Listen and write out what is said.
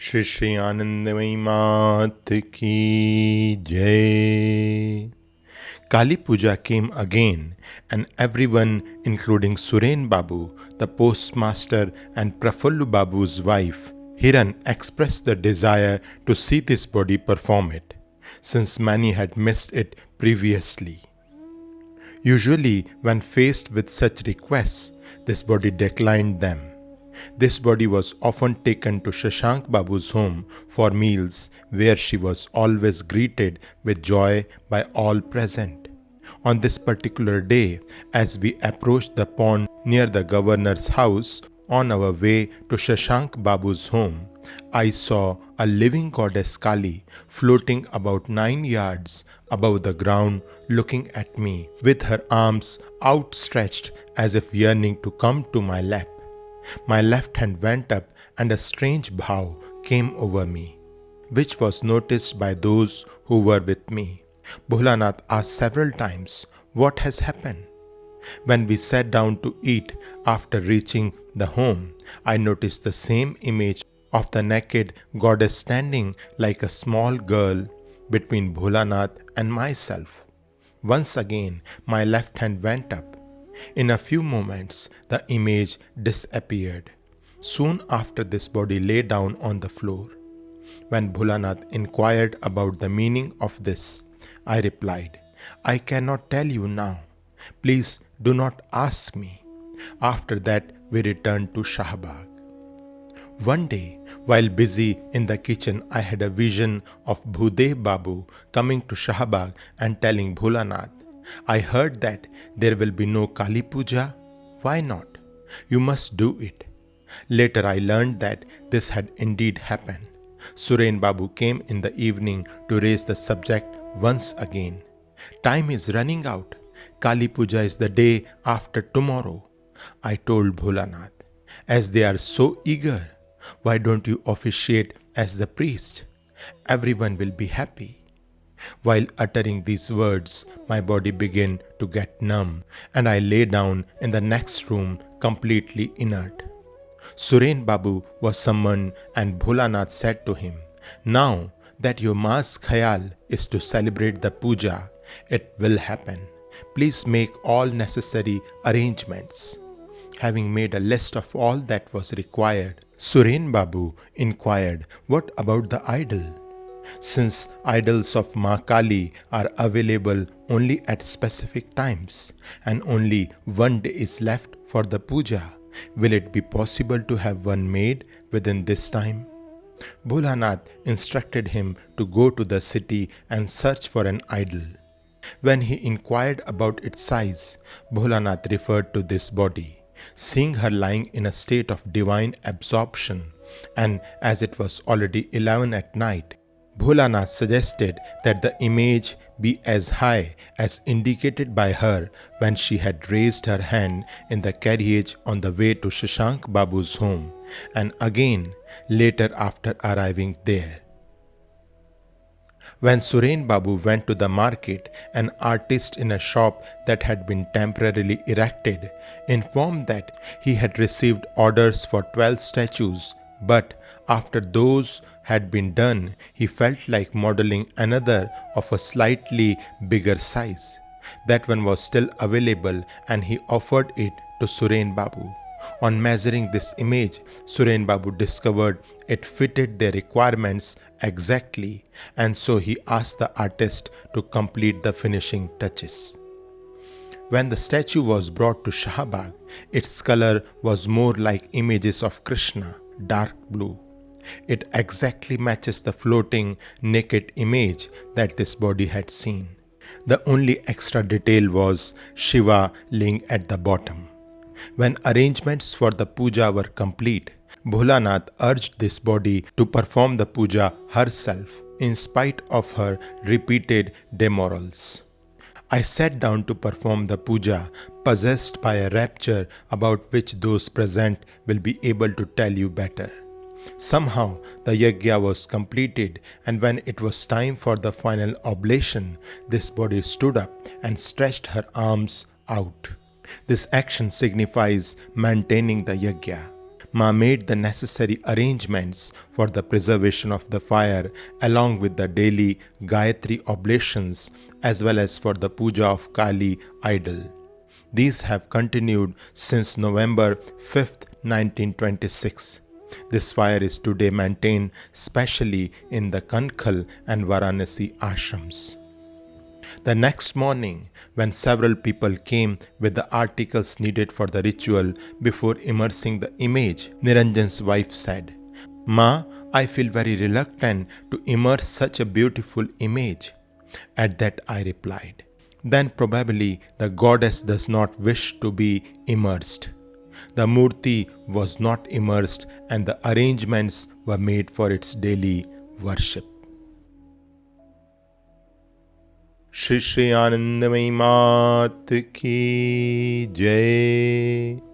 Shri आनंदमयी मात की जय. Kali Puja came again, and everyone, including Suren Babu, the postmaster, and Prafullu Babu's wife, Hiran, expressed the desire to see this body perform it, since many had missed it previously. Usually, when faced with such requests, this body declined them. This body was often taken to Shashank Babu's home for meals, where she was always greeted with joy by all present. On this particular day, as we approached the pond near the governor's house on our way to Shashank Babu's home, I saw a living goddess Kali floating about 9 yards above the ground, looking at me with her arms outstretched as if yearning to come to my lap. My left hand went up and a strange bhav came over me, which was noticed by those who were with me. Bholanath asked several times, "What has happened?" When we sat down to eat after reaching the home, I noticed the same image of the naked goddess standing like a small girl between Bholanath and myself. Once again, my left hand went up. In a few moments, the image disappeared. Soon after, this body lay down on the floor. When Bholanath inquired about the meaning of this, I replied, "I cannot tell you now. Please do not ask me." After that, we returned to Shahbag. One day, while busy in the kitchen, I had a vision of Bhudev Babu coming to Shahbag and telling Bholanath, "I heard that there will be no Kali Puja. Why not? You must do it." Later I learned that this had indeed happened. Suren Babu came in the evening to raise the subject once again. "Time is running out. Kali Puja is the day after tomorrow." I told Bholanath, "As they are so eager, why don't you officiate as the priest? Everyone will be happy." While uttering these words, my body began to get numb, and I lay down in the next room completely inert. Suren Babu was summoned, and Bholanath said to him, "Now that your ma's khayal is to celebrate the puja, it will happen. Please make all necessary arrangements." Having made a list of all that was required, Suren Babu inquired, "What about the idol? Since idols of Ma Kali are available only at specific times and only one day is left for the puja, will it be possible to have one made within this time?" Bholanath instructed him to go to the city and search for an idol. When he inquired about its size, Bholanath referred to this body. Seeing her lying in a state of divine absorption, and as it was already 11 at night, Bholanath suggested that the image be as high as indicated by her when she had raised her hand in the carriage on the way to Shashank Babu's home, and again later after arriving there. When Suren Babu went to the market, an artist in a shop that had been temporarily erected informed that he had received orders for 12 statues, but after those had been done, he felt like modeling another of a slightly bigger size. That one was still available, and he offered it to Suren Babu. On measuring this image, Suren Babu discovered it fitted their requirements exactly, and so he asked the artist to complete the finishing touches. When the statue was brought to Shahbag, its color was more like images of Krishna, dark blue. It exactly matches the floating, naked image that this body had seen. The only extra detail was Shiva laying at the bottom. When arrangements for the puja were complete, Bholanath urged this body to perform the puja herself, in spite of her repeated demurrals. I sat down to perform the puja, possessed by a rapture about which those present will be able to tell you better. Somehow the yajna was completed, and when it was time for the final oblation, this body stood up and stretched her arms out. This action signifies maintaining the yajna. Ma made the necessary arrangements for the preservation of the fire along with the daily Gayatri oblations as well as for the puja of Kali idol. These have continued since November 5th, 1926. This fire is today maintained specially in the Kankhal and Varanasi ashrams. The next morning, when several people came with the articles needed for the ritual before immersing the image, Niranjan's wife said, "Ma, I feel very reluctant to immerse such a beautiful image." At that I replied, "Then probably the goddess does not wish to be immersed." The murti was not immersed and the arrangements were made for its daily worship. Shri Shri आनंदमयी मात की जय।